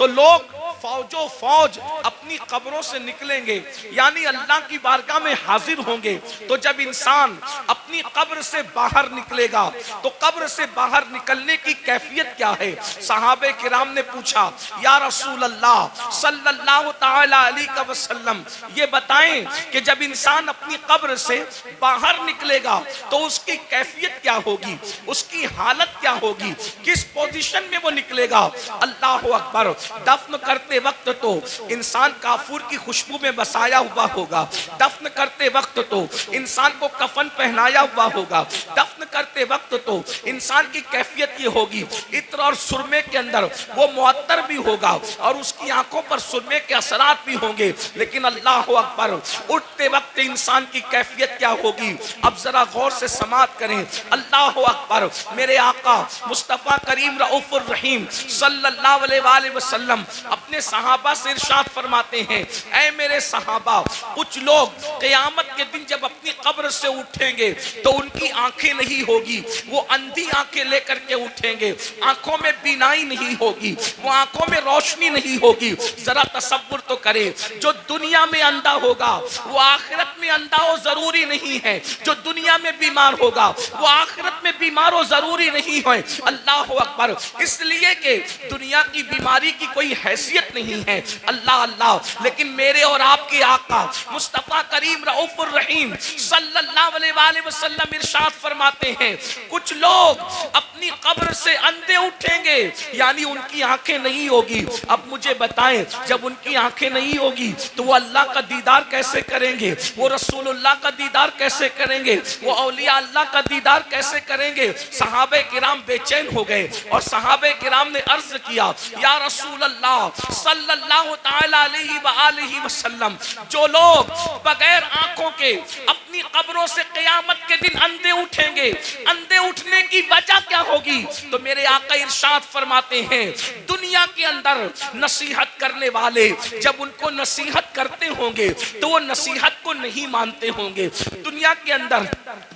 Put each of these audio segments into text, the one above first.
तो लोग फौजो फौज अपनी कब्रों से निकलेंगे, यानी अल्लाह की बारगाह में हाजिर होंगे। तो जब इंसान अपनी कब्र से बाहर निकलेगा तो कब्र से बाहर निकलने की कैफियत क्या है? सहाबे किराम ने पूछा, या रसूल अल्लाह सल्लल्लाहु तआला अलैहि वसल्लम, ये बताएं कि जब इंसान अपनी कब्र से बाहर निकलेगा तो उसकी कैफियत क्या होगी, उसकी हालत क्या होगी, किस पोजीशन में वो निकलेगा? अल्लाह अकबर। दफन करते वक्त तो इंसान काफूर की खुशबू में बसाया हुआ होगा, दफन करते वक्त तो इंसान को कफन पहनाया हुआ होगा, दफन करते वक्त तो इंसान की कैफियत ये होगी, इत्र और सुरमे के अंदर वो मुअत्तर भी होगा और उसकी आंखों पर सुरमे के असरात भी होंगे। लेकिन अल्लाह अकबर, उठते वक्त इंसान की कैफियत क्या होगी? अब जरा गौर से समाअत करें। अल्लाह अकबर। मेरे आका मुस्तफा करीम रऊफुर रहीम सल्लल्लाहु अलैहि वसल्लम अपने सहाबा से इरशाद फरमाते हैं, ऐ मेरे सहाबा, कुछ लोग क़यामत के दिन जब अपनी कब्र से उठेंगे तो उनकी आंखें नहीं होगी, वो अंधी आंखें लेकर के उठेंगे, आंखों में बीनाई नहीं होगी, वो आंखों में रोशनी नहीं होगी। जरा तसव्वुर तो करें, जो दुनिया में अंधा होगा वो आखिरत में अंधा हो जरूरी नहीं है, जो दुनिया में बीमार होगा वो आखिरत में बीमार हो जरूरी नहीं है। अल्लाह अकबर। इसलिए कि दुनिया की बीमारी की कोई हैसियत नहीं है, अल्लाह अल्लाह। लेकिन मेरे और आपके आका मुस्तफा करीम रऊफुर रहीम सल्लल्लाहु अलैहि वसल्लम इरशाद फरमाते हैं, कुछ लोग अपनी कब्र से अंधे उठेंगे, यानी उनकी आंखें नहीं होगी। अब मुझे बताएं, जब उनकी आंखें नहीं होगी तो वो अल्लाह का दीदार कैसे करेंगे, वो रसूलुल्लाह का दीदार कैसे करेंगे, वो औलिया अल्लाह का दीदार कैसे करेंगे? सहाबे किराम बेचैन हो गए और सहाबे किराम ने अर्ज किया, या रसूल अल्लाह सल्लल्लाहु तआला अलैहि वसल्लम, जो लोग बगैर आंखों के अपनी कब्रों से क़यामत के दिन अंधे उठेंगे, अंधे उठने की वजह क्या होगी? तो मेरे आका इरशाद फरमाते हैं, दुनिया के अंदर नसीहत करने वाले जब उनको नसीहत करते होंगे तो वो नसीहत को नहीं मानते होंगे। दुनिया के अंदर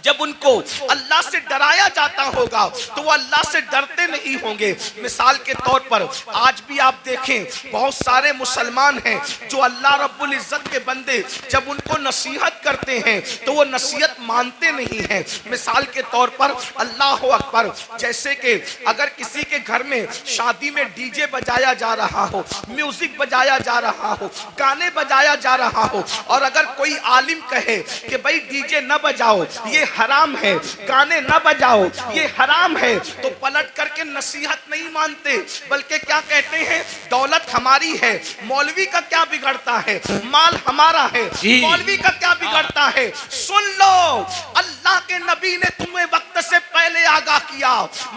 जब उनको अल्लाह से डराया जाता होगा तो वो अल्लाह से डरते नहीं होंगे। मिसाल के तौर पर आज भी आप देखें, बहुत सारे मुसलमान हैं जो अल्लाह रब्बुल इज्जत के बंदे जब उनको नसीहत करते हैं तो वो नसीहत मानते नहीं हैं। मिसाल के तौर पर अल्लाह अकबर, जैसे कि अगर किसी के घर में शादी में डीजे बजाया जा रहा हो, म्यूजिक बजाया जा रहा हो, गाने बजाया जा रहा हो, और अगर कोई आलिम कहे कि भाई डीजे न बजाओ ये हराम है, गाने न बजाओ ये हराम है, तो पलट करके नसीहत नहीं मानते, बल्कि क्या कहते हैं, दौलत हमारी है, मौलवी का क्या बिगड़ता है, माल हमारा है, मौलवी का क्या बिगड़ता है। सुन लो, अल्लाह के नबी ने तुम्हें वक्त से पहले आगाह किया,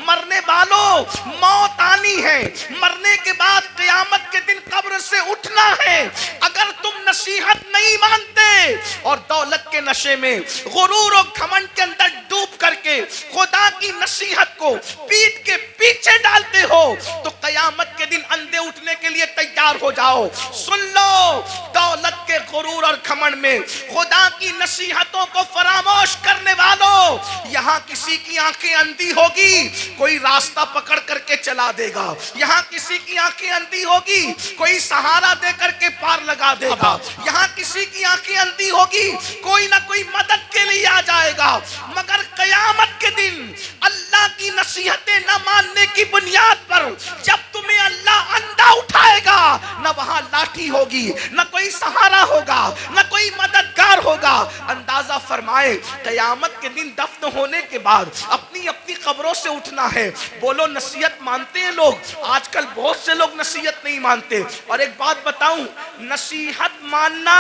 मरने वालों मौत आनी है, मरने के बाद क़यामत के दिन कब्र से उठना है। अगर तुम नसीहत नहीं मानते और दौलत के नशे में, गुरूर और घमंड के अंदर डूब करके खुदा की नसीहत को पीठ के पीछे डालते हो तो क़यामत के दिन अंधे उठने के लिए तैयार हो जाओ। सुन लो, दौलत के गुरूर और घमंड में खुदा की नसीहतों को फरामोश करने वालों, यहाँ किसी की आंखें अंधी होगी, कोई रास्ता पकड़ करके चला देगा, यहाँ किसी की आंखें अंधी होगी, कोई सहारा दे करके पार लगा देगा, यहाँ किसी की आंखें अंधी होगी, कोई ना कोई मदद के लिए आ जाएगा। मगर क़यामत के दिन अल्लाह की नसीहतें न मानने की बुनियाद पर जब तुम्हें अल्लाह अंधा उठाएगा, न वहां लाठी होगी, न कोई सहारा होगा, न कोई मददगार होगा। अंदाजा फरमाए, क़यामत के दिन दफन होने के बाद अपनी अपनी कब्रों से उठना है। बोलो, नसीहत मानते हैं लोग? आजकल बहुत से लोग नसीहत नहीं मानते। और एक बात बताऊं, नसीहत मानना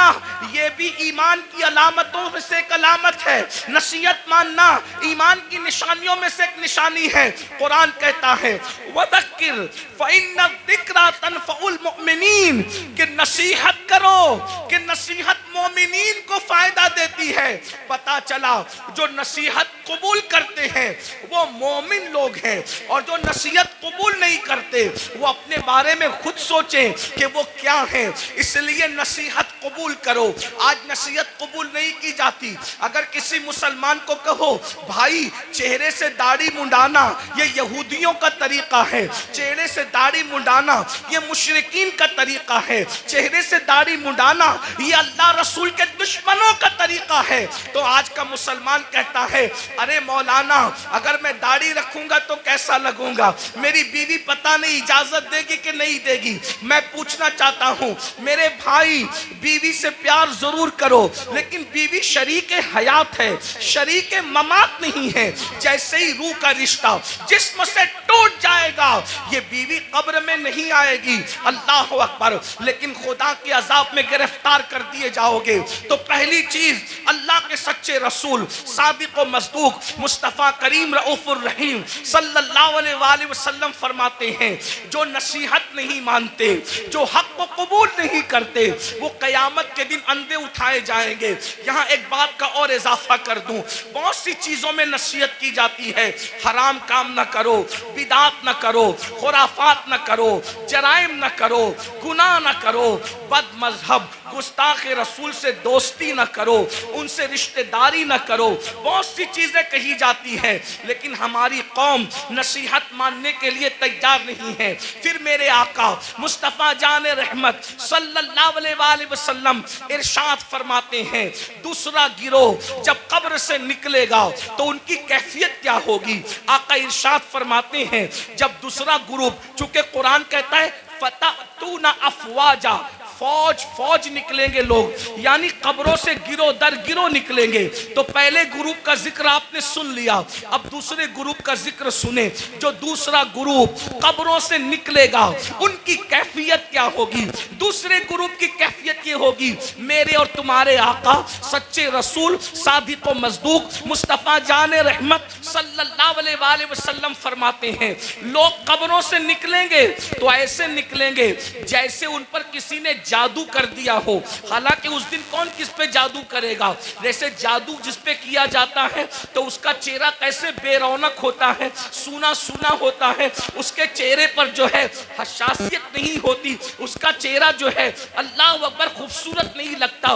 ये भी ईमान की अलामतों में से एक अलामत है। नसीहत मानना ईमान की निशानियों में से एक निशानी है। कुरान कहता है, वदक्किर फ़इन्न ज़िक्रा तनफ़उल मुमिनीन, कि नसीहत करो, कि नसीहत मोमिनीन को फायदा देती है? पता चला जो नसीहत कबूल करते हैं वो मोमिन लोग हैं, और जो नसीहत कबूल नहीं करते वो अपने बारे में खुद सोचें कि वो क्या है। इसलिए नसीहत कबूल करो। आज नसीहत कबूल नहीं की जाती। अगर किसी मुसलमान को कहो भाई चेहरे से दाढ़ी मुंडाना ये यहूदियों का तरीका है, चेहरे से दाढ़ी मुंडाना ये मुशरिकीन का तरीका है, चेहरे से दाढ़ी मुंडाना ये अल्लाह रसूल के दुश्मनों का तरीका है, तो आज का मुसलमान कहता है अरे मौलाना अगर मैं दाढ़ी रखूंगा तो कैसा लगूंगा, मेरी बीवी पता नहीं इजाजत देगी कि नहीं देगी। मैं पूछना चाहता हूं मेरे भाई, बीवी से प्यार जरूर करो लेकिन बीवी शरीक हयात है, शरीक ममात नहीं है। जैसे ही रूह का रिश्ता जिस्म से टूट जाएगा ये बीवी कब्र में नहीं आएगी। अल्लाह अकबर। लेकिन खुदा के अजाब में गिरफ्तार कर दिए जाओगे। तो पहली चीज अल्लाह के सच्चे रसूल सादिक व मसदूक मुस्तफ़ा करीम रऊफुर रहीम सल्लल्लाहु अलैहि वसल्लम फरमाते हैं जो नसीहत नहीं मानते, जो हक को कबूल नहीं करते, वो कयामत के दिन अंधे उठाए जाएंगे। यहाँ एक बात का और इजाफा कर दूं, बहुत सी चीजों में नसीहत की जाती है, हराम काम न करो, बिदात न करो, खुराफात न करो, जराइम न करो, गुनाह न करो, बद मजहब गुस्ताख रसूल से दोस्ती न करो, उनसे रिश्तेदारी न करो, बहुत सी चीजें कही जाती है। लेकिन हमारी कौम नसीहत मानने के लिए तैयार नहीं है। फिर मेरे आका मुस्तफ़ा जान रहमत सल्लल्लाहु अलैहि वसल्लम इरशाद फरमाते हैं दूसरा गिरोह जब कब्र से निकलेगा तो उनकी कैफियत क्या होगी। आका इरशाद फरमाते हैं जब दूसरा ग्रुप, चूंकि कुरान कहता है फतअतूना अफवाजा, फौज फौज निकलेंगे लोग, यानी कब्रों से गिरोह दर गिरोह निकलेंगे। तो पहले ग्रुप का जिक्र आपने सुन लिया, अब दूसरे ग्रुप का जिक्र सुने। जो दूसरा ग्रुप कब्रों से निकलेगा उनकी कैफियत क्या होगी। दूसरे ग्रुप की कैफियत ये होगी, मेरे और तुम्हारे आका सच्चे रसूल सादिक व मसदूक मुस्तफ़ा जान रहमत सल्लल्लाहु अलैहि वसल्लम फरमाते हैं लोग कब्रों से निकलेंगे तो ऐसे निकलेंगे जैसे उन पर किसी ने जादू कर दिया हो। हालांकि उस दिन कौन किस पे जादू करेगा, जैसे जादू जिस पे किया जाता है तो उसका चेहरा कैसे बेरौनक होता है, सूना सूना होता है, उसके चेहरे पर जो है हसासियत नहीं होती, उसका चेहरा जो है अल्लाह अकबर खूबसूरत नहीं लगता।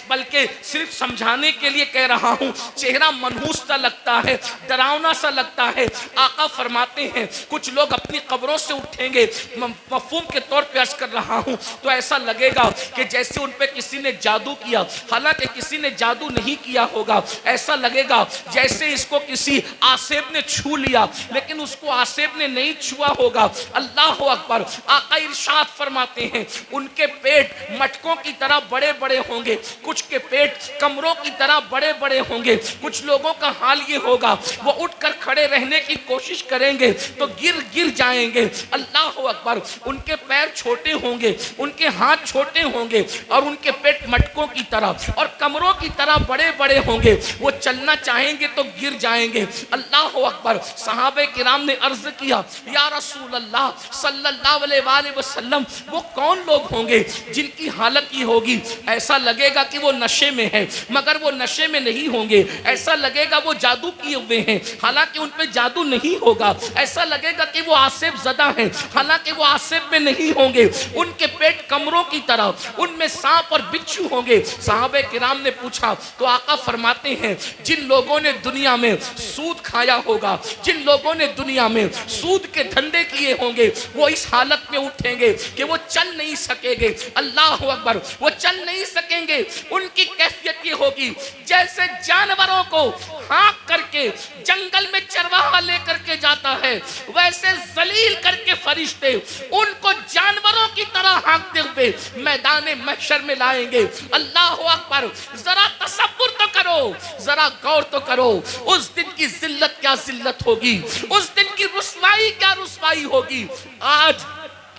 बल्कि सिर्फ समझाने के लिए कह रहा हूँ, चेहरा मनहूस सा लगता है, डरावना सा लगता है। आका फरमाते हैं कुछ लोग अपनी कब्रों से उठेंगे, मफहूम के तौर पे अर्ज कर रहा हूँ, तो ऐसा लगेगा कि जैसे उन पे किसी ने जादू किया, हालांकि किसी ने जादू नहीं किया होगा। ऐसा लगेगा जैसे इसको किसी आसेब ने छू लिया, लेकिन उसको आसेब ने नहीं छुआ होगा। अल्लाह अकबर। आका इरशाद फरमाते हैं उनके पेट मटकों की तरह बड़े बड़े होंगे, कुछ के पेट कमरों की तरह बड़े बड़े होंगे। कुछ लोगों का हाल ये होगा वो उठकर खड़े रहने की कोशिश करेंगे तो गिर गिर जाएंगे। अल्लाह अकबर। उनके पैर छोटे होंगे, उनके हाथ छोटे होंगे और उनके पेट मटकों की तरह और कमरों की तरह बड़े बड़े होंगे। वो चलना चाहेंगे तो गिर जाएंगे। अल्लाह अकबर। सहाबे किराम ने अर्ज किया या रसूल अल्लाह सल्लल्लाहु अलैहि वसल्लम वो कौन लोग होंगे जिनकी हालत ये होगी, ऐसा लगेगा कि वो नशे में है मगर वो नशे में नहीं होंगे, ऐसा लगेगा वो जादू किए हुए हैं हालांकि उन पे जादू नहीं होगा, ऐसा लगेगा कि वो आसेब ज़दा हैं हालांकि वो आसेब में नहीं होंगे। उनके पेट कमरों की तरह, उनमें सांप और बिच्छू होंगे। साहबे किराम ने पूछा तो आका फरमाते हैं जिन लोगों ने दुनिया में सूद खाया होगा, जिन लोगों ने दुनिया में सूद के धंधे किए होंगे वो इस हालत में उठेंगे कि वो चल नहीं सकेंगे। अल्लाह अकबर। वो चल नहीं सकेंगे। उनकी कैफियत ये होगी जैसे जानवरों को हाँक करके जंगल में चरवाहा लेकर के जाता है, वैसे जलील करके फरिश्ते उनको जानवरों की तरह हाँकते हुए मैदान महशर में लाएंगे। अल्लाह अकबर। जरा तसव्वुर तो करो, जरा गौर तो करो, उस दिन की जिल्लत क्या जिल्लत होगी, उस दिन की रुसवाई क्या रुसवाई होगी। आज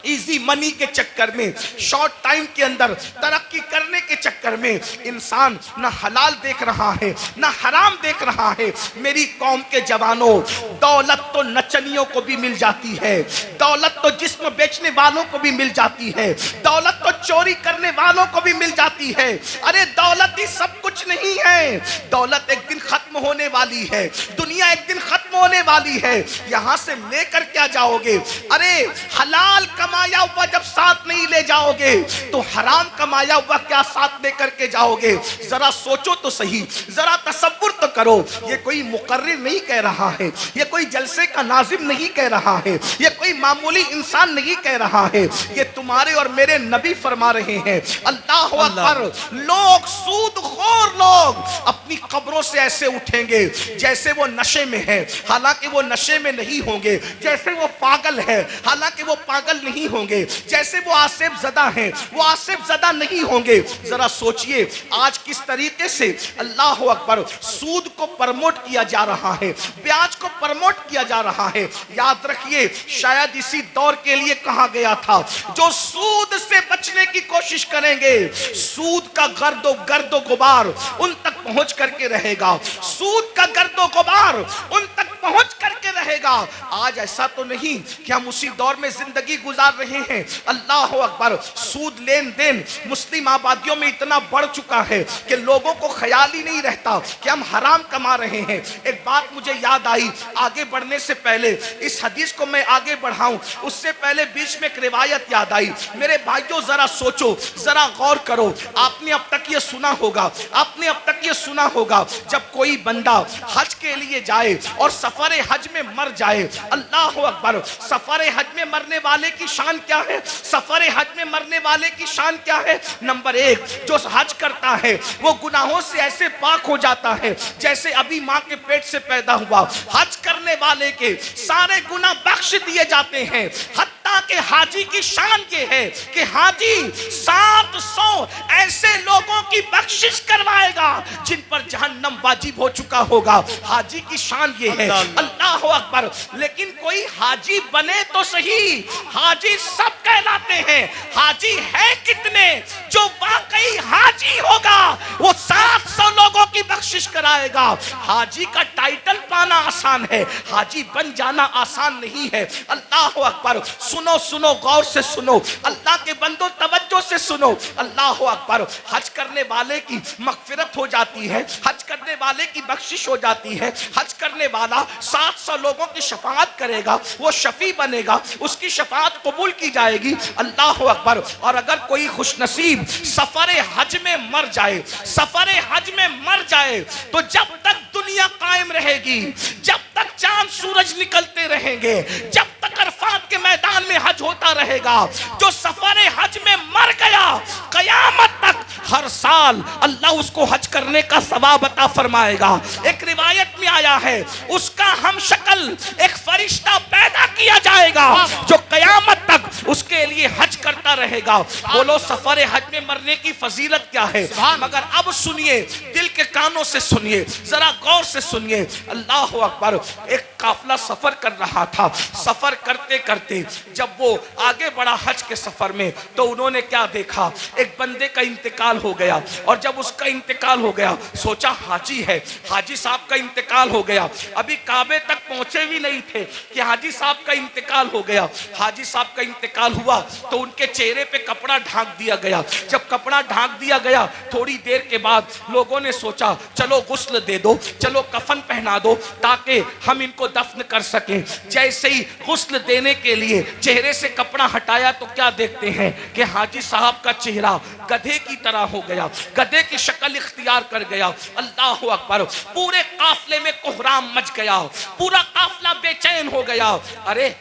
इजी मनी के चक्कर में, शॉर्ट टाइम के अंदर तरक्की करने के चक्कर में इंसान ना हलाल देख रहा है ना हराम देख रहा है। मेरी कौम के जवानों, दौलत तो नचनियों को भी मिल जाती है, दौलत तो जिस्म बेचने वालों को भी मिल जाती है, दौलत तो चोरी करने वालों को भी मिल जाती है। अरे दौलत ही सब कुछ नहीं है, दौलत एक दिन खत्म होने वाली है, दुनिया एक दिन खत्म होने वाली है। यहां से लेकर क्या जाओगे? अरे हलाल कमाया हुआ जब साथ नहीं ले जाओगे तो हराम कमाया हुआ क्या साथ लेकर के जाओगे? जरा सोचो तो सही, जरा तसव्वुर तो करो। ये कोई मुकर्रिर नहीं कह रहा है, ये कोई जलसे का नाज़िम नहीं कह रहा है, ये कोई मामूली इंसान नहीं कह रहा है, ये तुम्हारे और मेरे नबी फरमा रहे हैं। अल्लाह अकबर। लोग, सूदखोर लोग अपनी कब्रों से ऐसे उठेंगे जैसे वो नशे में है, हालांकि वो नशे में नहीं होंगे, जैसे वो पागल है, हालांकि वो पागल नहीं होंगे, जैसे वो आसिफ ज़दा है, वो आसिफ ज़दा नहीं होंगे। जरा सोचिए आज किस तरीके से अल्लाह अकबर सूद को प्रमोट किया जा रहा है, ब्याज को प्रमोट किया जा रहा है। याद रखिए, शायद इसी दौर के लिए कहा गया था, जो सूद से बचने की कोशिश करेंगे सूद का गर्दो गुबार उन तक पहुंच करके रहेगा, सूद का गर्दो गुबार उन तक पहुंच करके रहेगा। आज ऐसा तो नहीं कि हम उसी दौर में जिंदगी गुजार रहे हैं। अल्लाह अकबर। सूद लेन देन मुस्लिम आबादियों में इतना बढ़ चुका है कि लोगों को ख्याल ही नहीं रहता कि हम हराम कमा रहे हैं। एक बात मुझे याद आई, आगे बढ़ने से पहले इस हदीस को मैं आगे बढ़ाऊं उससे पहले बीच में एक रिवायत याद आई। मेरे भाइयों जरा सोचो, जरा गौर करो। आपने अब तक ये सुना होगा, आपने अब तक ये सुना होगा, जब कोई बंदा हज के लिए जाए और सफर हज में मर जाए, अल्लाह अकबर, सफर हज में मरने वाले की शान क्या है? सफर हज में मरने वाले की शान क्या है? नंबर एक, जो हज करता है वो गुनाहों से ऐसे पाक हो जाता है जैसे अभी माँ के पेट से पैदा हुआ। हज करने वाले के सारे गुनाह बख्श दिए जाते हैं। हत्ता के हाजी की शान ये है कि हाजी 700 ऐसे लोगों की बख्शिश करवाएगा जिन पर जहन्नम वाजिब हो चुका होगा। हाजी की शान ये है। अल्लाह अकबर। लेकिन कोई हाजी बने तो सही, हाजी सब कहलाते हैं, हाजी है कितने? जो वाकई हाजी होगा वो 700 लोगों की बख्शिश कराएगा। हाजी का टाइटल पाना आसान है, हाजी बन जाना आसान नहीं है। अल्लाह अकबर। सुनो सुनो, गौर से सुनो, अल्लाह के बंदो तवज्जो से सुनो। अल्लाह अकबर। हज करने वाले की मगफिरत हो जाती है, हज करने वाले की बख्शिश हो जाती है। हज करने वाला 700 लोगों की शफाअत करेगा, वो शफी बनेगा, उसकी शफाअत कबूल की जाएगी। अल्लाह अकबर। और अगर कोई खुशनसीब सफर हज में मर जाए, सफर हज में मर जाए, तो जब तक दुनिया कायम रहेगी, जब तक चांद सूरज निकलते रहेंगे, जब तक अरफात के मैदान में हज होता रहेगा, जो सफर हज में मर गया, कयामत तक हर साल अल्लाह उसको हज करने का सवाब अता फरमाएगा। एक रिवायत में आया है, उसका हम शक्ल एक फरिश्ता पैदा किया जाएगा जो कयामत तक उसके लिए हज करता रहेगा। बोलो सफर हज में मरने की फजीलत क्या है? मगर अब सुनिए, दिल के कानों से सुनिए, जरा गौर से सुनिए। अल्लाह अकबर। एक काफिला सफर कर रहा था, सफर करते करते जब वो आगे बढ़ा हज के सफर में, तो उन्होंने क्या देखा? एक बंदे का इंतकाल हो गया। और जब उसका इंतकाल हो गया, सोचा हाजी है, हाजी साहब का इंतकाल हो गया। अभी काबे तक पहुंचे भी नहीं थे कि हाजी साहब का इंतकाल हो गया। हाजी साहब का इंतकाल हुआ तो उनके चेहरे पे कपड़ा ढांक दिया गया। जब कपड़ा ढांक दिया गया, थोड़ी देर के बाद लोगों ने सोचा चलो गुस्ल दे दो, चलो कफन पहना दो ताकि हम इनको दफन कर सकें। जैसे ही गुस्ल देने के लिए चेहरे से कपड़ा हटाया तो क्या देखते हैं कि हाजी साहब का चेहरा गधे की तरह हो गया, गधे की शक्ल इख्तियार कर गया। अल्लाह अकबर। पूरे काफले में कोहराम मच गया, पूरा काफला बेचैन हो गया। अरे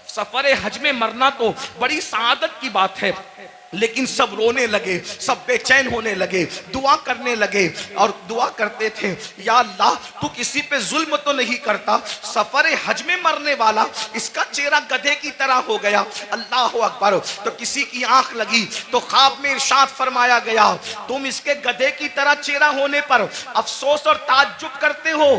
सफर हज में मरना तो बड़ी सआदत की बात है, लेकिन सब रोने लगे, सब बेचैन होने लगे, दुआ करने लगे और दुआ करते थे, या अल्लाह तू किसी पे जुल्म तो नहीं करता, सफर हज में मरने वाला इसका चेहरा गधे की तरह हो गया। अल्लाह अकबर। तो किसी की आंख लगी तो ख्वाब में इरशाद फरमाया गया, तुम इसके गधे की तरह चेहरा होने पर अफसोस और ताज्जुब करते हो,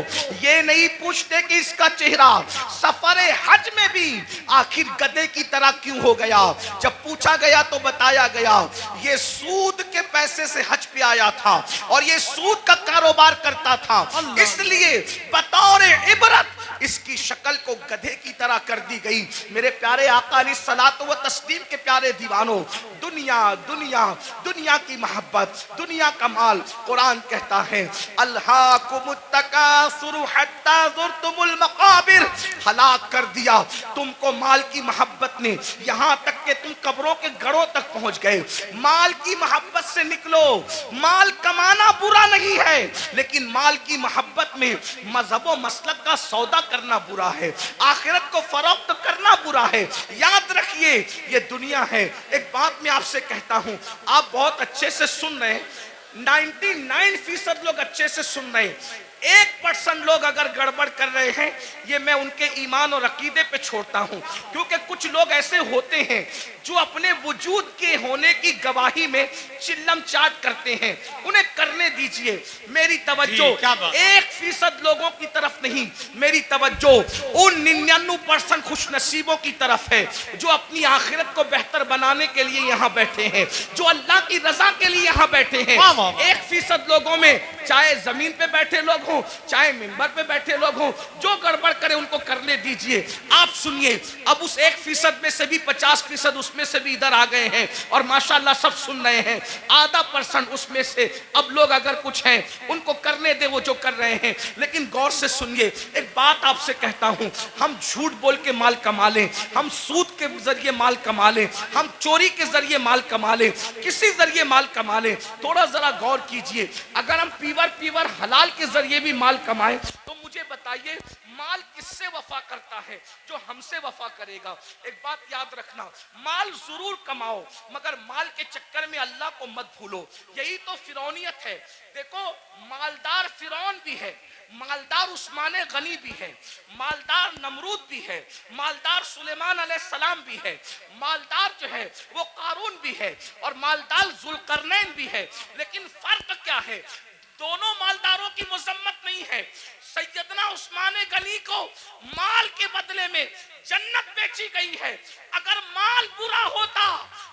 ये नहीं पूछते कि इसका चेहरा सफर हज में भी आखिर गधे की तरह क्यों हो गया। जब पूछा गया तो बताया गया ये सूद के पैसे से हज पे आया था और ये सूद का कारोबार करता था, इसलिए बतौर इबरत इसकी शक्ल को गधे की तरह कर दी गई। मेरे प्यारे आका अलैहिस्सलात व तस्लीम के प्यारे दीवानों, दुनिया दुनिया दुनिया की मोहब्बत, दुनिया का माल, कुरान कहता है अल्हाकुमुत तकासुर हत्ता ज़ुरतुमुल मकाबिर, हलाक कर दिया तुमको माल की मोहब्बत ने, यहां तक कि तुम कब्रों के गड़ों तक पहुंच गए। माल की मोहब्बत से निकलो। माल कमाना बुरा नहीं है, लेकिन माल की मोहब्बत में मजहब व मसलक का सौदा करना बुरा है, आखिरत को फरोख्त करना बुरा है। याद रखिए ये दुनिया है। एक बात मैं आपसे कहता हूं, आप बहुत अच्छे से सुन रहे हैं, 99% लोग अच्छे से सुन रहे हैं, 1% लोग अगर गड़बड़ कर रहे हैं, ये मैं उनके ईमान और अकीदे पे छोड़ता हूं, क्योंकि कुछ लोग ऐसे होते हैं जो अपने वजूद के होने की गवाही में चिल्लम चाट करते हैं, उन्हें करने दीजिए। मेरी तवज्जो 1% लोगों की तरफ नहीं, मेरी तवज्जो उन 99% खुशनसीबों की तरफ है जो अपनी आखिरत को बेहतर बनाने के लिए यहाँ बैठे हैं, जो अल्लाह की रजा के लिए यहाँ बैठे हैं। 1% लोगों में, चाहे जमीन पे बैठे लोग हों, चाहे मिंबर पे बैठे लोग हों, जो गड़बड़ करे उनको करने दीजिए। आप सुनिए, अब उस 1% में से भी 50% उसमें से भी इधर आ गए हैं और माशाल्लाह सब सुन रहे हैं। आधा % उसमें से अब लोग अगर कुछ हैं उनको करने दे वो जो कर रहे हैं, लेकिन गौर से सुनिए। एक बात आपसे कहता हूं, हम झूठ बोल के माल कमा लें, हम सूद के जरिए माल कमा लें, हम चोरी के जरिए माल कमा लें, किसी जरिए माल कमा लें, थोड़ा जरा गौर कीजिए। अगर हम पीवर हलाल के जरिए भी माल कमाएं तो मुझे बताइए माल किससे वफा करता है? जो हमसे वफा करेगा। एक बात याद रखना, माल जरूर कमाओ मगर माल के चक्कर में अल्लाह को मत भूलो। यही तो फिरौनियत है। देखो, मालदार फिरौन भी है, मालदार उस्मान गनी भी है, मालदार नमरूद भी है, मालदार सुलेमान अलैहिस्सलाम भी है, मालदार जो है वो कारून भी है और मालदार जुल्करनैन भी है। लेकिन फर्क क्या है? दोनों मालदारों की मुजम्मत नहीं है। सैयदना उस्मान गनी को माल के बदले में जन्नत बेची गई है। अगर माल बुरा होता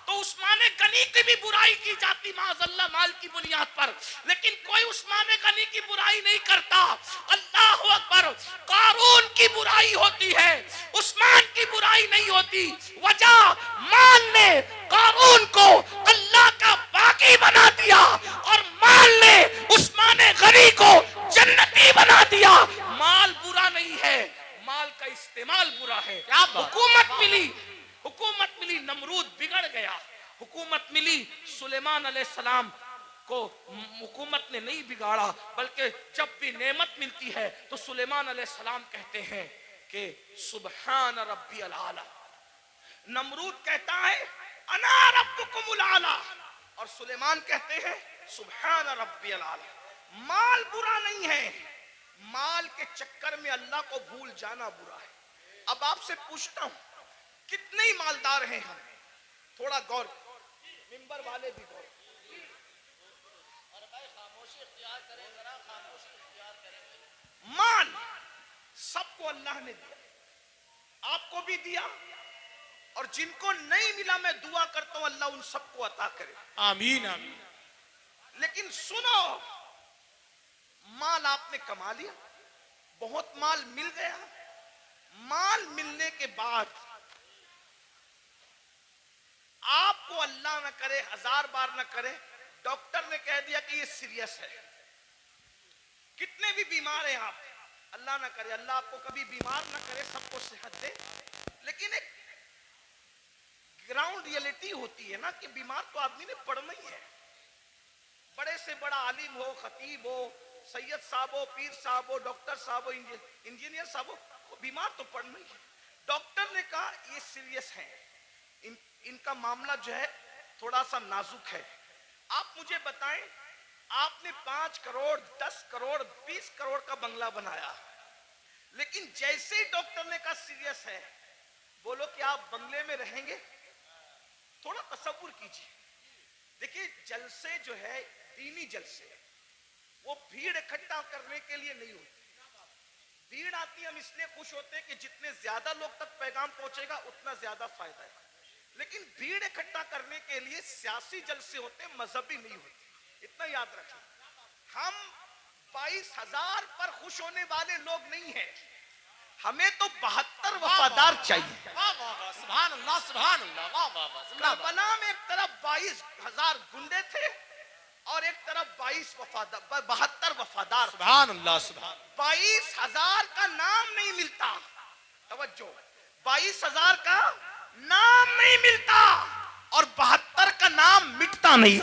तो उस्मान गनी की भी बुराई की जाती माज़अल्लाह माल की बुनियाद पर, लेकिन कोई उस्मान गनी की बुराई नहीं करता। अल्लाहु अकबर। कारून की बुराई होती है, उस्मान की बुराई नहीं होती। वजह, माल ने कारून को अल्लाह का बागी बना दिया और माल ने उस्मान गनी को जन्नती बना दिया। माल बुरा नहीं है, माल का इस्तेमाल बुरा है। हुकूमत मिली, नमरूद बिगड़ गया। हुकूमत मिली सुलेमान अलैहिस्सलाम को, हुकूमत ने नहीं बिगाड़ा, बल्कि जब भी नेमत मिलती है तो सुलेमान अलैहिस्सलाम कहते हैं कि सुबहान रब्बियल आला। नमरूद कहता है अना रब्बुकुमुल आला और सुलेमान कहते हैं सुबहान रब्बियल आला। माल बुरा नहीं है, माल के चक्कर में अल्लाह को भूल जाना बुरा है। अब आपसे पूछता हूं, कितने ही मालदार हैं हम? थोड़ा गौर, मिंबर वाले भी गौर। माल सबको अल्लाह ने दिया, आपको भी दिया, और जिनको नहीं मिला मैं दुआ करता हूं अल्लाह उन सबको अता करे, आमीन आमीन। लेकिन सुनो, माल आपने कमा लिया, बहुत माल मिल गया। माल मिलने के बाद आपको अल्लाह न करे, 1000 बार न करे, डॉक्टर ने कह दिया कि ये सीरियस है। कितने भी बीमार हैं आप, अल्लाह न करे, अल्लाह आपको कभी बीमार न करे, सबको सेहत दे, लेकिन एक ग्राउंड रियलिटी होती है ना कि बीमार तो आदमी ने पड़ना ही है। बड़े से बड़ा आलिम हो, खतीब हो, सैयद साहब हो, पीर साहब हो, डॉक्टर साहब हो, इंजीनियर साहब हो, बीमार तो पड़ना ही है। डॉक्टर ने कहा ये सीरियस है, इनका मामला जो है थोड़ा सा नाजुक है। आप मुझे बताएं, आपने 5 करोड़ 10 करोड़ 20 करोड़ का बंगला बनाया, लेकिन जैसे ही डॉक्टर ने कहा सीरियस है, बोलो कि आप बंगले में रहेंगे? थोड़ा तसव्वुर कीजिए। देखिए, जलसे जो है दीनी जलसे, वो भीड़ इकट्ठा करने के लिए नहीं होती। भीड़ आती, हम इसलिए खुश होते हैं कि जितने ज्यादा लोग तक पैगाम पहुंचेगा उतना ज्यादा फायदा है। लेकिन भीड़ इकट्ठा करने के लिए सियासी जलसे होते हैं, मजहबी नहीं होते, इतना याद रखें। हम 22,000 पर खुश होने वाले लोग नहीं हैं, हमें तो 72 वफादार चाहिए। सुभान अल्लाह, सुभान अल्लाह, वाह वाह वाह। करबला में एक तरफ 22,000 गुंडे थे और एक तरफ 72 वफादार। सुभान अल्लाह, सुभान। 22,000 का नाम नहीं मिलता, तवज्जो, 22,000 का नाम नहीं मिलता और 72 का नाम मिटता नहीं।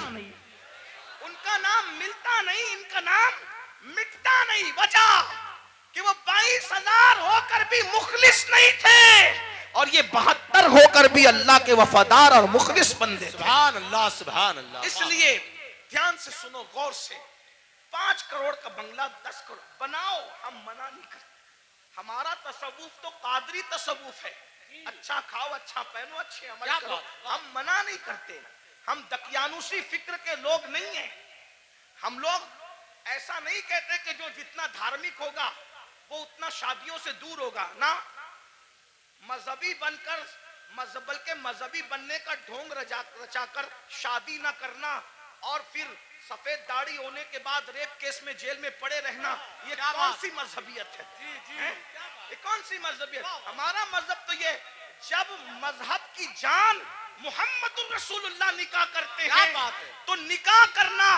उनका नाम मिलता नहीं, इनका नाम मिटता नहीं। वजह कि वो 22,000 होकर भी मुखलिस नहीं थे और ये 72 होकर भी अल्लाह के वफादार और मुखलिस बंदे। सुभान अल्लाह, सुभान अल्लाह। इसलिए ध्यान से सुनो, गौर से। 5 करोड़ का बंगला 10 करोड़ बनाओ, हम मना नहीं करते। हमारा तसव्वुफ तो कादरी तसव्वुफ है, अच्छा खाओ, अच्छा पहनो, अच्छे अमल करो, हम मना नहीं करते। हम दकियानुसी फिक्र के लोग नहीं हैं। हम लोग ऐसा नहीं कहते कि जो जितना धार्मिक होगा वो उतना शादियों से दूर होगा ना। मजहबी बनकर, बल्कि मजहबी बनने का ढोंग रचाकर शादी ना करना और फिर सफेद दाढ़ी होने के बाद रेप केस में जेल में पड़े रहना, ये कौन सी मजहबियत है? ये कौन सी मजहबियत? हमारा मजहब तो ये, जब मजहब की जान मोहम्मदुर रसूलुल्लाह निकाह करते हैं तो निकाह करना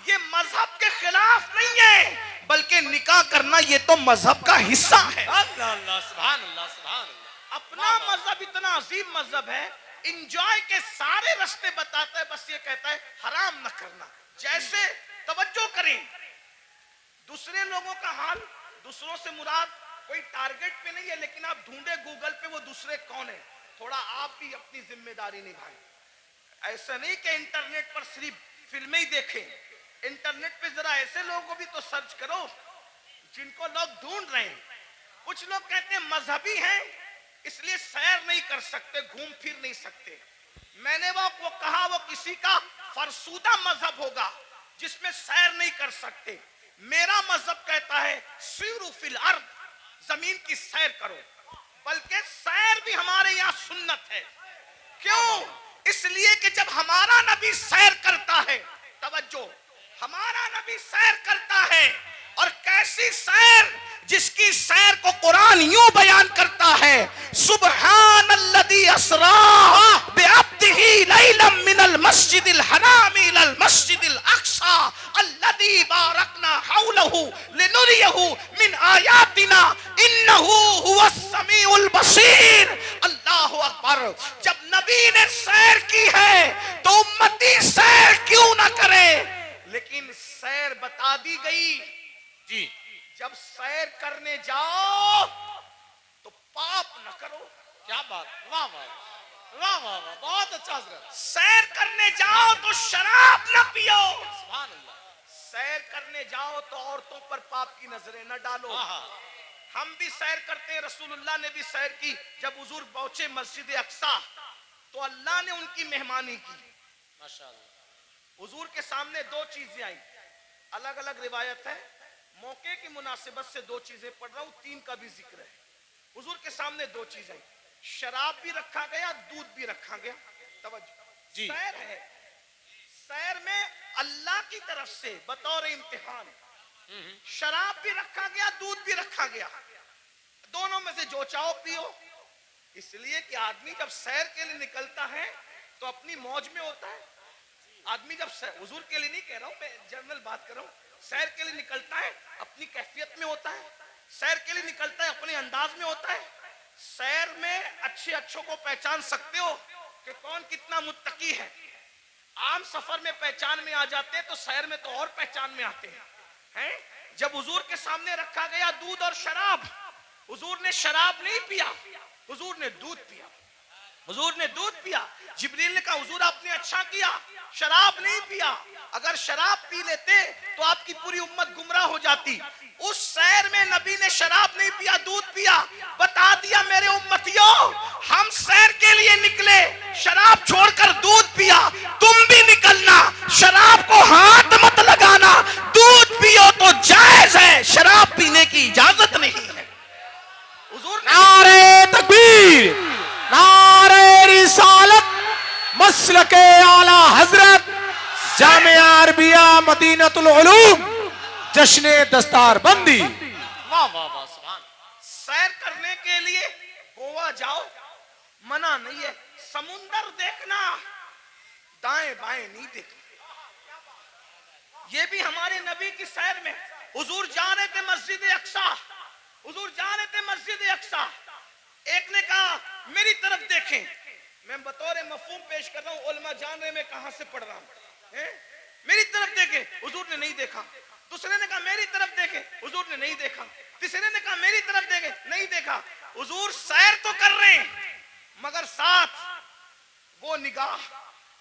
ये मजहब के खिलाफ नहीं है, बल्कि निकाह करना ये तो मजहब का हिस्सा है। अल्लाह, सुभान अल्लाह, सुभान अल्लाह। अपना मजहब इतना अजीम मजहब है, इंजॉय के सारे रास्ते बताता है, बस ये कहता है हराम न करना। जैसे तवज्जो करें, दूसरे लोगों का हाल, दूसरों से मुराद कोई टारगेट पे नहीं है, लेकिन आप ढूंढे गूगल पे वो दूसरे कौन है, थोड़ा आप भी अपनी जिम्मेदारी निभाएं। ऐसा नहीं कि इंटरनेट पर सिर्फ फिल्में ही देखें, इंटरनेट पे जरा ऐसे लोगों को भी तो सर्च करो जिनको लोग ढूंढ रहे हैं। कुछ लोग कहते हैं मजहबी हैं इसलिए सैर नहीं कर सकते, घूम फिर नहीं सकते। मैंने वो कहा वो किसी का फरसूदा मजहब होगा जिसमें सैर नहीं कर सकते। मेरा मजहब कहता है सीरू फिल अर्द, जमीन की सैर करो, बल्कि सैर भी हमारे यहाँ सुन्नत है। क्यों? इसलिए कि जब हमारा नबी सैर करता है, तवज्जो, हमारा नबी सैर करता है, और कैसी सैर, जिसकी सैर को कुरान यूं बयान करता है, सुब्हानल्लज़ी अस्रा बिअब्दिही लैलन मिनल मस्जिदिल हराम इलल मस्जिदिल अक्सा अल्लज़ी बारकना हौलहु लिनुरियहु मिन आयातिना इन्नहु हुवस समीउल बसीर। अल्लाहु अकबर। जब नबी ने सैर की है तो उम्मती सैर क्यों ना करे? लेकिन सैर बता दी गई जी, जब सैर करने जाओ तो पाप न करो। क्या बात, वाह वाह वाह वाह वाह, बहुत अच्छा हज़रत। सैर करने जाओ तो शराब न पियो। सुभान अल्लाह। सैर करने जाओ तो औरतों पर पाप की नजरें न डालो। हम भी सैर करते हैं, रसूलुल्लाह ने भी सैर की। जब हुजूर पहुंचे मस्जिद अक्सा तो अल्लाह ने उनकी मेहमानी की, माशाअल्लाह। हुजूर के सामने दो चीजें आई, अलग अलग रिवायत है, मौके की मुनासिबत से दो चीजें पढ़ रहा हूं, तीन का भी जिक्र है। हुजूर के सामने दो चीजें आई, शराब भी रखा गया, दूध भी रखा गया। तवज्जो, सैर है, सैर में अल्लाह की तरफ से बतौर इम्तिहान शराब भी रखा गया, दूध भी रखा गया, दोनों में से जो चाहो पियो। इसलिए कि आदमी जब सैर के लिए निकलता है तो अपनी मौज में होता है। आदमी जब हुजूर के लिए नहीं कह रहा हूं, मैं जनरल बात कर रहा हूं, सैर के लिए निकलता है अपनी कैफियत में होता है, सैर के लिए निकलता है अपने अंदाज में होता है। सैर में अच्छे अच्छों को पहचान सकते हो कि कौन कितना मुत्तकी है। आम सफर में पहचान में आ जाते हैं तो सैर में तो और पहचान में आते हैं। जब हुजूर के सामने रखा गया दूध और शराब, हुजूर ने शराब नहीं पिया, हुजूर ने दूध पिया। हुजूर ने दूध पिया। जिब्रील ने कहा हुजूर आपने अच्छा किया, शराब नहीं पिया। अगर शराब पी लेते तो आपकी पूरी उम्मत गुमराह हो जाती। उस सैर में नबी ने शराब नहीं पिया, दूध पिया। बता दिया मेरे उम्मतियों, हम सैर के लिए निकले, शराब छोड़कर दूध पिया। तुम भी निकलना, शराब को हाथ मत लगाना, दूध पियो तो जायज है, शराब पीने की इजाजत नहीं है। हुजूर ने नारे तकबीर, नारे रिसालत, मसलके आला हजरत, जामिया अरबिया मदीनतुल उलूम, जश्ने दस्तार बंदी। वाह वाह वाह, सुभान। सैर करने के लिए गोवा जाओ, मना नहीं है। समुंदर देखना, दाएं बाएं नहीं देखना। ये भी हमारे नबी की सैर में। हुजूर जा रहे थे मस्जिद अक्सा, हुजूर जा रहे थे मस्जिद अक्सा। एक ने कहा मेरी तरफ देखें। मैं बतौर मफहूम पेश कर रहा हूं, उलमा जान रहे मैं कहां से पढ़ रहा हूं। मेरी तरफ देखें, हुजूर ने नहीं देखा। दूसरे ने कहा मेरी तरफ देखें, हुजूर ने नहीं देखा। तीसरे ने कहा मेरी तरफ देखें, नहीं देखा। हुजूर सैर तो कर रहे हैं, मगर साथ वो निगाह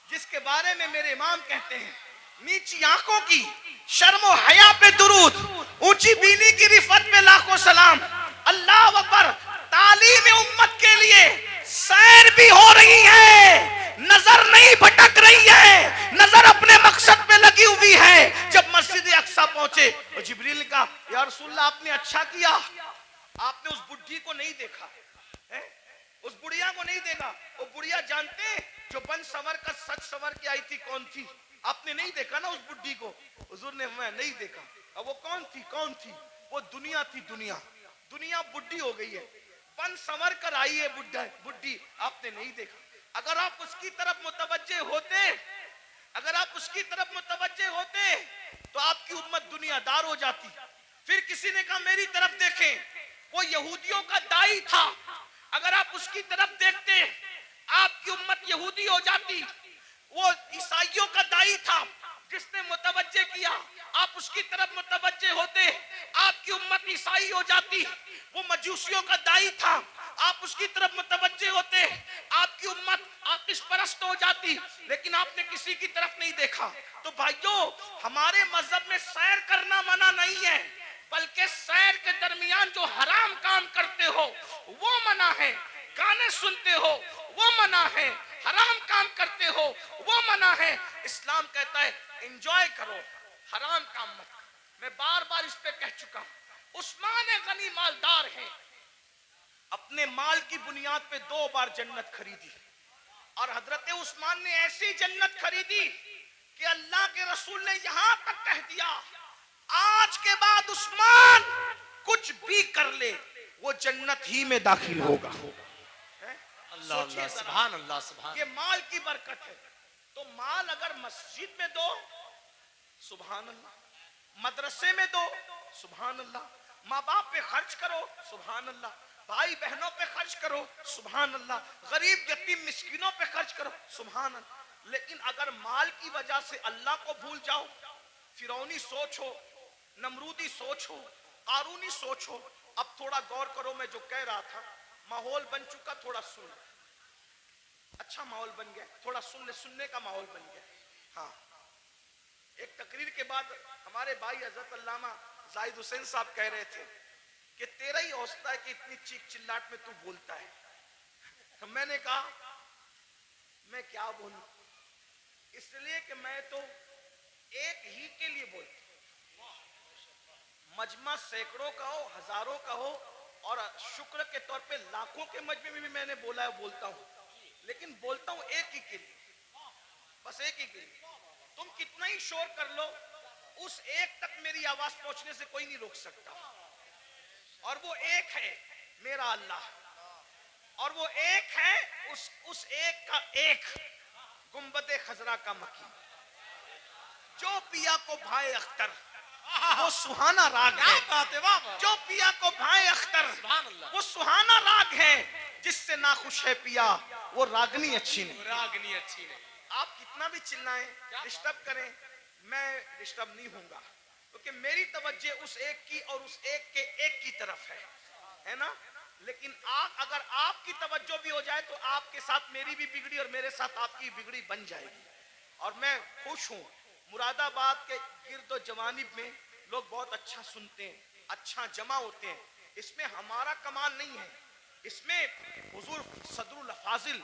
जिसके बारे में मेरे इमाम कहते हैं, नीची आंखों की शर्मो हया पे दुरूद, ऊंची बीनी की रिफत पे लाखों सलाम। अल्लाह अकबर। तालीम उम्मत के लिए सैर भी हो रही है, नजर नहीं भटक रही है, नजर अपने मकसद पे लगी हुई है। जब मस्जिद अक्सा पहुंचे और जिब्रील ने कहा या रसूलल्लाह आपने अच्छा किया, आपने उस बुढ़ी को नहीं देखा है? उस बुढ़िया को नहीं देखा। वो बुढ़िया जानते हैं जो बन सवर का सच सवर के आई थी कौन थी? आपने नहीं देखा ना उस बुढ़ी को? हुजूर ने मैं नहीं देखा। अब वो कौन थी? कौन थी वो? दुनिया थी। दुनिया दुनिया बुढ़ी हो गई है, बन संवर कर आई है बुढ़ी, आपने नहीं देखा। अगर आप उसकी तरफ मुतवज्जे होते, अगर आप उसकी तरफ मुतवज्जे होते तो आपकी उम्मत दुनियादार हो जाती। फिर किसी ने कहा मेरी तरफ देखें, वो यहूदियों का दाई था, अगर आप उसकी तरफ देखते आपकी उम्मत यहूदी हो जाती। वो ईसाइयों का दाई था जिसने मुतवज्जे किया, आप उसकी तरफ मुतवज्जे होते आपकी उम्मत ईसाई हो जाती। वो मजूसियों का दाई था, आप उसकी तरफ मुतवज्जे होते आपकी उम्मत आतिश परस्त हो जाती। लेकिन आपने किसी की तरफ नहीं देखा। तो भाइयों, हमारे मजहब में सैर करना मना नहीं है, बल्कि सैर के दरमियान जो हराम काम करते हो वो मना है। गाने सुनते हो वो मना है, हराम काम करते हो वो मना है। इस्लाम कहता है एंजॉय करो, हराम काम मत करो। मैं बार बार इस पे कह चुका हूं। उस्मान गनी मालदार हैं, अपने माल की बुनियाद पे 2 बार जन्नत खरीदी। और हजरत उस्मान ने ऐसी जन्नत खरीदी कि अल्लाह के रसूल ने यहां तक कह दिया आज के बाद उस्मान कुछ भी कर ले वो जन्नत ही में दाखिल होगा। अल्लाह अल्लाह, सुभान अल्लाह, सुभान। ये माल की बरकत है। तो माल अगर मस्जिद में दो सुभान अल्लाह, मदरसे में दो सुभान अल्लाह, माँ बाप पे खर्च करो सुभान अल्लाह, भाई बहनों पे खर्च करो सुभान अल्लाह, गरीब यतीम मिस्किनों पे खर्च करो सुभान अल्लाह। लेकिन अगर माल की वजह से अल्लाह को भूल जाओ, फिरौनी सोच हो, नमरूदी सोच हो, कारूनी सोच हो। अब थोड़ा गौर करो, मैं जो कह रहा था, माहौल बन चुका, थोड़ा सुन, अच्छा माहौल बन गया, थोड़ा सुनने का माहौल बन गया। हाँ, एक तकरीर के बाद हमारे भाई हजरत अल्लामा जाहिद हुसैन साहब कह रहे थे कि तेरा ही हौसला है कि इतनी चीख चिल्लाट में तू बोलता है। तो मैंने कहा मैं क्या बोलूं, इसलिए कि मैं तो एक ही के लिए बोलता हूं, मजमा सैकड़ों का हो, हजारों का हो, और शुक्र के तौर पे लाखों के मजमे में भी मैंने बोला है, बोलता हूं, लेकिन बोलता हूं एक ही के लिए, बस एक ही के लिए। तुम कितना ही शोर कर लो, उस एक तक मेरी आवाज पहुंचने से कोई नहीं रोक सकता। और वो एक है मेरा अल्लाह, और वो एक है उस एक का एक गुंबद खजरा का मकी। जो पिया को भाई अख्तर वो सुहाना राग है, जो पिया को भाई अख्तर वो सुहाना राग है, जिससे नाखुश है पिया वो रागनी अच्छी नहीं, रागनी अच्छी नहीं। आप कितना भी चिल्लाएं, डिस्टर्ब करें, मैं डिस्टर्ब नहीं होऊंगा, क्योंकि मेरी तवज्जो उस एक की और उस एक के एक की तरफ है ना। लेकिन अगर आपकी तवज्जो भी हो जाए तो आपके साथ मेरी भी बिगड़ी और मेरे साथ आपकी बिगड़ी बन जाएगी। और मैं खुश हूं, मुरादाबाद के गिरदो जवानिब में लोग बहुत अच्छा सुनते हैं, अच्छा जमा होते हैं। इसमें हमारा कमाल नहीं है, इसमें हुजूर सदरुल फाजिल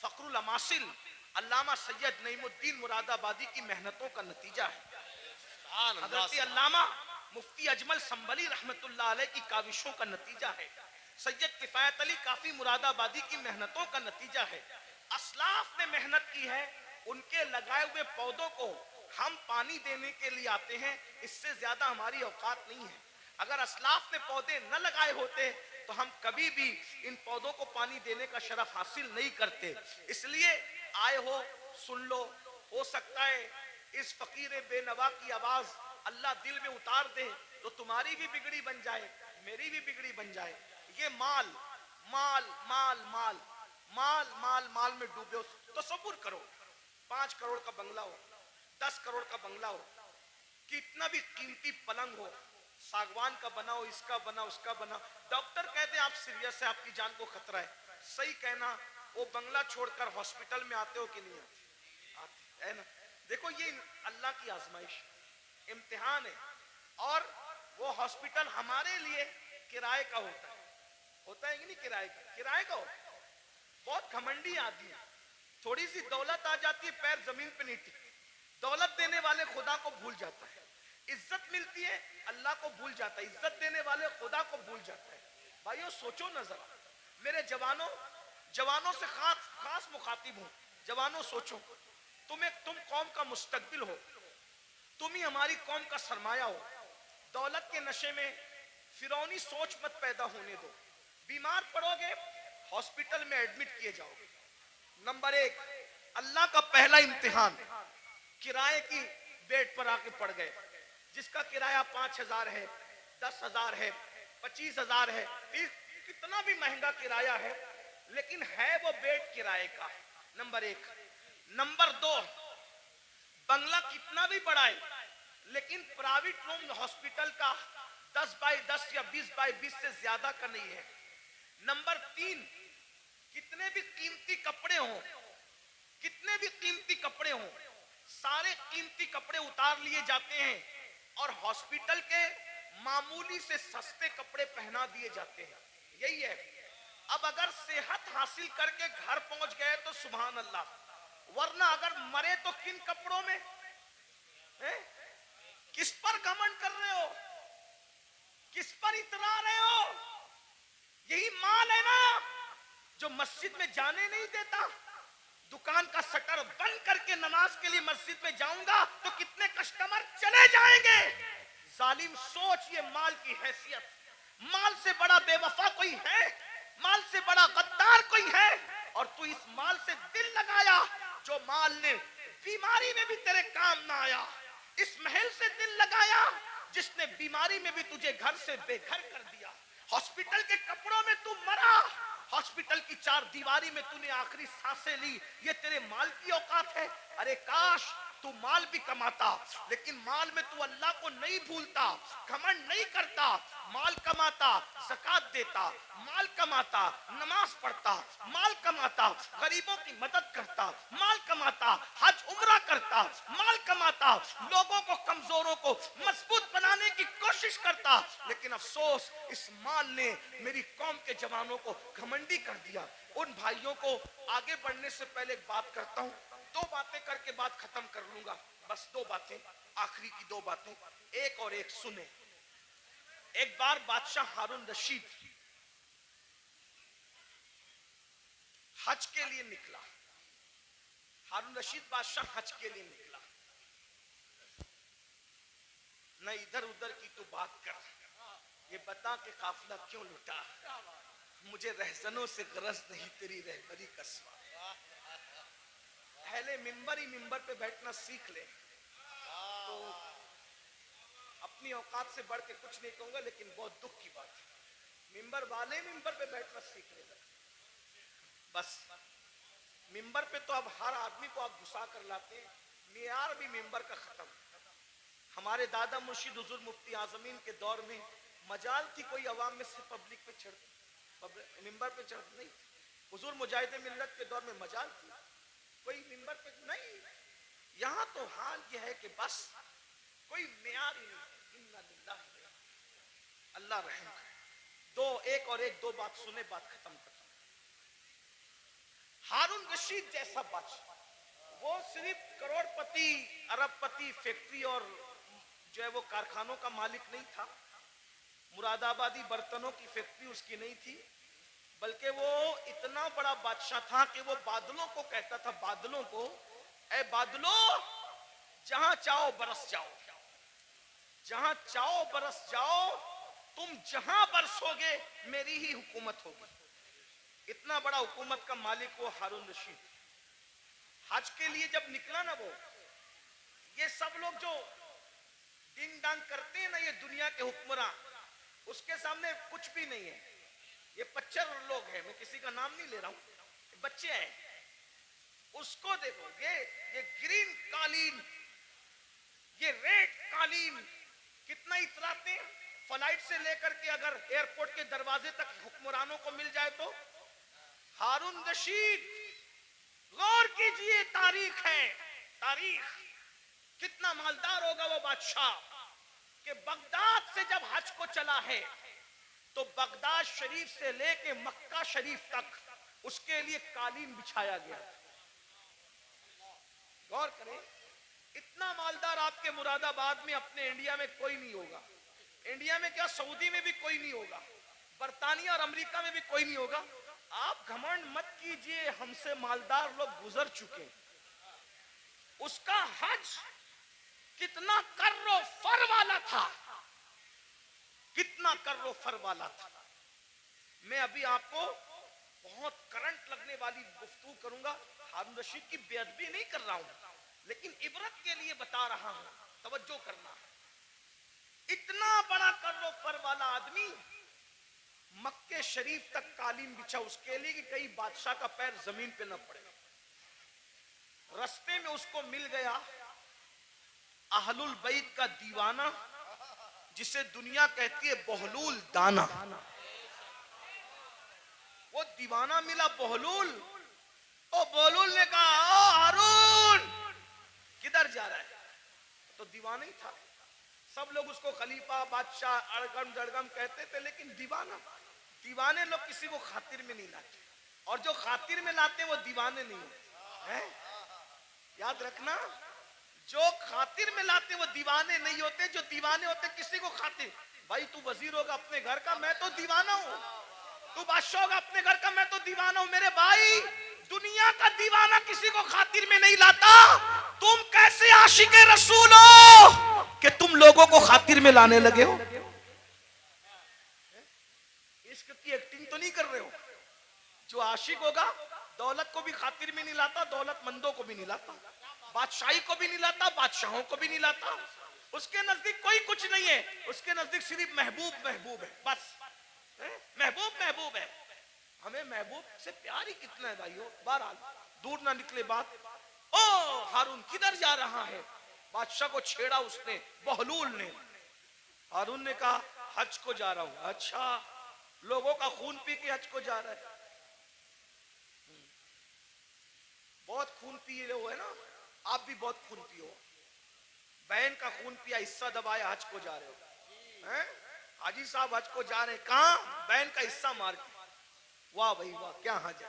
फखरुल अमासिल अल्लामा सैयद नईमुद्दीन मुरादाबादी की मेहनतों का नतीजा है। हजरत अल्लामा मुफ्ती अजमल संबली रहमतुल्लाह अलैह की काविशों का नतीजा है। सैयद किफायत अली काफी मुरादाबादी की मेहनतों का नतीजा है। असलाफ ने मेहनत की है, उनके लगाए हुए पौधों को हम पानी देने के लिए आते हैं, इससे ज्यादा हमारी औकात नहीं है। अगर असलाफ ने पौधे न लगाए होते तो हम कभी भी इन पौधों को पानी देने का शरफ हासिल नहीं करते। इसलिए आए हो, सुन लो, हो सकता है इस फकीर बेनवा की आवाज अल्लाह दिल में उतार दे तो तुम्हारी भी बिगड़ी बन जाए, मेरी भी बिगड़ी बन जाए। ये माल माल माल माल माल माल माल में डूबे हो। तसव्वुर करो 5 करोड़ का बंगला हो, 10 करोड़ का बंगला हो, कितना भी कीमती पलंग हो, सागवान का बना हो, इसका बना, उसका बना, डॉक्टर कहते हैं आप सीरियस है, आपकी जान को खतरा है, सही कहना, वो बंगला छोड़कर हॉस्पिटल में आते हो कि नहीं आते? है ना? देखो ये अल्लाह की आजमाइश, इम्तिहान है। और वो हॉस्पिटल हमारे लिए किराए का होता है कि नहीं? किराए का होता है। बहुत घमंडी आदमी है, थोड़ी सी दौलत आ जाती है पैर जमीन पे नहीं टिकती। दौलत देने वाले खुदा को भूल जाता है, इज्जत मिलती है अल्लाह को भूल जाता है, इज्जत देने वाले खुदा को भूल जाता है। भाइयों सोचो न जरा, मेरे जवानों से खास मुखातिब हूं। जवानों सोचो, तुम कौम का मुस्तकबिल हो, तुम ही हमारी कौम का सरमाया हो। दौलत के नशे में फिरौनी सोच मत पैदा होने दो। बीमार पड़ोगे हॉस्पिटल में एडमिट किए जाओगे। नंबर 1, अल्लाह का पहला इम्तिहान, किराए की बेड पर आके पड़ गए, जिसका किराया 5,000 है, 10,000 है, 25,000 है, कितना भी महंगा किराया है, लेकिन है वो बेड किराए का। नंबर 1। नंबर 2, बंगला कितना भी बड़ा है, लेकिन प्राइवेट रूम हॉस्पिटल का 10 बाई 10 या 20 बाई 20 से ज्यादा का नहीं है। नंबर 3, कितने भी कीमती कपड़े हों, सारे कीमती कपड़े उतार लिए जाते हैं और हॉस्पिटल के मामूली से सस्ते कपड़े पहना दिए जाते हैं। यही है। अब अगर सेहत हासिल करके घर पहुंच गए तो सुभान अल्लाह, वरना अगर मरे तो किन कपड़ों में है? किस पर घमंड कर रहे हो, किस पर इतरा रहे हो? यही माल है ना जो मस्जिद में जाने नहीं देता। दुकान का शटर बंद करके नमाज के लिए मस्जिद में जाऊंगा तो कितने कस्टमर चले जाएंगे। जालिम सोच, ये माल की हैसियत, माल से बड़ा बेवफा कोई है? माल से बड़ा गद्दार कोई है? और तू इस माल से दिल लगाया जो माल ने बीमारी में भी तेरे काम ना आया, इस महल से दिल लगाया जिसने बीमारी में भी तुझे घर से बेघर कर दिया। हॉस्पिटल के कपड़ों में तू मरा, हॉस्पिटल की 4 दीवारी में तूने आखिरी सांसें ली, ये तेरे माल की औकात है? अरे काश तू माल भी कमाता, लेकिन माल में तू अल्लाह को नहीं भूलता, घमंड नहीं करता, माल कमाता ज़कात देता, माल कमाता नमाज पढ़ता, माल कमाता गरीबों की मदद करता, माल कमाता हज उम्रा करता, माल कमाता लोगों को, कमजोरों को मजबूत बनाने की कोशिश करता। लेकिन अफसोस, इस माल ने मेरी कौम के जवानों को घमंडी कर दिया। उन भाइयों को आगे बढ़ने से पहले एक बात करता हूं, 2 बातें करके बात खत्म कर लूंगा, बस 2 बातें, आखिरी की 2 बातें, एक और एक सुने। एक बार बादशाह हारून रशीद हज के लिए निकला। हारून रशीद बादशाह हज के लिए निकला। न इधर उधर की तू बात कर, ये बता के काफिला क्यों लुटा। मुझे रहजनों से गरज नहीं, तेरी रहबरी का सवाल। पहले मिंबर ही मिंबर पे बैठना सीख ले तो अपनी औकात से बढ़ के कुछ नहीं कहूंगा, लेकिन बहुत दुख की बात है, मिंबर वाले मिंबर पे बैठना सीख ले। बस मिंबर पे तो अब हर आदमी को आप घुसा कर लाते हैं, मियार भी मिंबर का खत्म। हमारे दादा मुर्शिद हुजूर मुफ्ती आजमीन के दौर में मजाल थी कोई अवाम में से पब्लिक पे चढ़ती, मिंबर पे चढ़ नहीं, हुजूर मुजाहिद मिल्लत के दौर में मजाल थी, कोई मिंबर पे नहीं। यहाँ तो हाल यह है कि बस कोई मेयार ही नहीं। इन्ना लिल्लाह अल्लाह रहम करे। दो बात सुने, बात खत्म करता हूं। हारून रशीद जैसा बादशाह, वो सिर्फ करोड़पति अरबपति फैक्ट्री और जो है वो कारखानों का मालिक नहीं था, मुरादाबादी बर्तनों की फैक्ट्री उसकी नहीं थी, बल्कि वो इतना बड़ा बादशाह था कि वो बादलों को कहता था, बादलों को, ए बादलों जहां चाहो बरस जाओ, जहां चाहो बरस जाओ, तुम जहां बरसोगे मेरी ही हुकूमत होगी। इतना बड़ा हुकूमत का मालिक वो हारून रशीद। हज के लिए जब निकला ना वो, ये सब लोग जो डिंग डांग करते हैं ना, ये दुनिया के हुक्मरान, उसके सामने कुछ भी नहीं है। ये 25 लोग हैं, मैं किसी का नाम नहीं ले रहा हूं, बच्चे हैं। उसको देखो, ये ग्रीन कालीन, ये रेड कालीन कितना इतराते हैं। फ्लाइट से लेकर के अगर एयरपोर्ट के दरवाजे तक हुक्मरानों को मिल जाए तो। हारून रशीद, गौर कीजिए, तारीख है, तारीख, कितना मालदार होगा वो बादशाह कि बगदाद से जब हज को चला है तो बगदाद शरीफ से लेके मक्का शरीफ तक उसके लिए कालीन बिछाया गया। गौर करें, इतना मालदार आपके मुरादाबाद में, अपने इंडिया में कोई नहीं होगा। इंडिया में क्या, सऊदी में भी कोई नहीं होगा, बर्तानिया और अमेरिका में भी कोई नहीं होगा। आप घमंड मत कीजिए, हमसे मालदार लोग गुजर चुके। उसका हज कितना कर्रो फर वाला था, कितना कर्रो फर वाला था। मैं अभी आपको बहुत करंट लगने वाली गुफ्तगू करूंगा। हारून रशीद की बेअदबी नहीं कर रहा हूं, लेकिन इबरत के लिए बता रहा हूं, तवज्जो करना। इतना बड़ा कर्रो फर वाला आदमी मक्के शरीफ तक कालीन बिछा उसके लिए कि कई बादशाह का पैर जमीन पे न पड़े। रस्ते में उसको मिल गया अहलुल बैत का दीवाना, जिसे दुनिया कहती है बहलूल दाना। वो दीवाना मिला बहलूल। ओ बहलूल ने कहा, ओ हारून किधर जा रहा है? तो दीवाना ही था। सब लोग उसको खलीफा, बादशाह, अड़गम जड़गम कहते थे, लेकिन दीवाने लोग किसी को खातिर में नहीं लाते, और जो खातिर में लाते वो दीवाने नहीं होते हैं। याद रखना, जो खातिर में लाते वो दीवाने नहीं होते, जो दीवाने होते किसी को खातिर। भाई तू वजीर होगा अपने घर का, मैं तो दीवाना हूं। तू बादशाह होगा अपने घर का, मैं तो दीवाना हूं। मेरे भाई, दुनिया का दीवाना किसी को खातिर में नहीं लाता। तुम कैसे आशिके रसूल हो कि तुम लोगों को खातिर में लाने लगे हो? इश्क की एक्टिंग तो नहीं कर रहे हो? जो आशिक होगा दौलत को भी खातिर में नहीं लाता, दौलतमंदों को भी नहीं लाता, बादशाही को भी नहीं लाता, बादशाहों को भी नहीं लाता। उसके नजदीक कोई कुछ नहीं है, उसके नजदीक सिर्फ महबूब महबूब है, बस महबूब महबूब है। हमें महबूब से प्यार ही कितना है भाइयों। बहरहाल दूर ना निकले बात। ओ हारून किधर जा रहा है? बादशाह को छेड़ा उसने, बहलूल ने। हारून ने कहा हज को जा रहा हूं। अच्छा, लोगों का खून पी के हज को जा रहा है? बहुत खून पिए हो है ना, आप भी बहुत खून पियो। बहन का खून पिया, हिस्सा दबाया, हज को जा रहे हो हैं? हाजी साहब हज को जा रहे हैं, कहां? बहन का हिस्सा मार के। वाह भाई वाह, क्या हज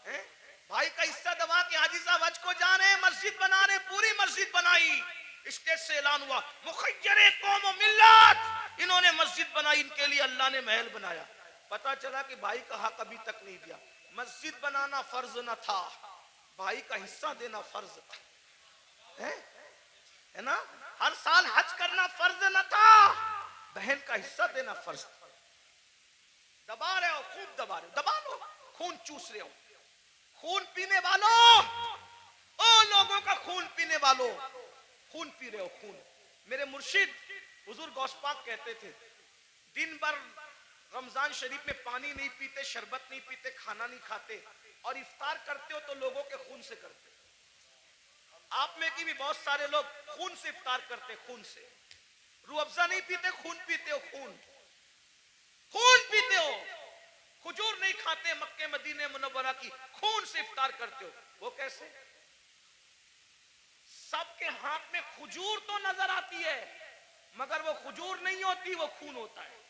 है। भाई का हिस्सा दबा के हाजी साहब हज को जा रहे हैं, मस्जिद बना रहे, पूरी मस्जिद बनाई। स्टेज से ऐलान हुआ, मुखय्यरे कौम व मिल्लत, इन्होंने मस्जिद बनाई, इनके लिए अल्लाह ने महल बनाया। पता चला कि भाई का हक अभी तक नहीं दिया। मस्जिद बनाना फर्ज न था, भाई का हिस्सा देना फर्ज था, है ना? हर साल हज करना फर्ज न था, बहन का हिस्सा देना फर्ज था। दबा रहे हो, खूब दबा रहे हो, दबा लो, खून चूस रहे हो। खून पीने वालों, ओ लोगों का खून पीने वालों, खून पी रहे हो, खून। मेरे मुर्शिद हुजूर गौस पाक कहते थे, दिन भर रमजान शरीफ में पानी नहीं पीते, शरबत नहीं पीते, खाना नहीं खाते, और इफ्तार करते हो तो लोगों के खून से करते। आप में की भी बहुत सारे लोग खून से इफ्तार करते, खून से। रूह अफ़ज़ा नहीं पीते, खून पीते हो, खून खून पीते हो, खजूर मक्के मदीने मुनव्वरा की खून से इफ्तार करते हो। वो कैसे? सबके हाथ में खजूर तो नजर आती है, मगर वो खजूर नहीं होती, वो खून होता है।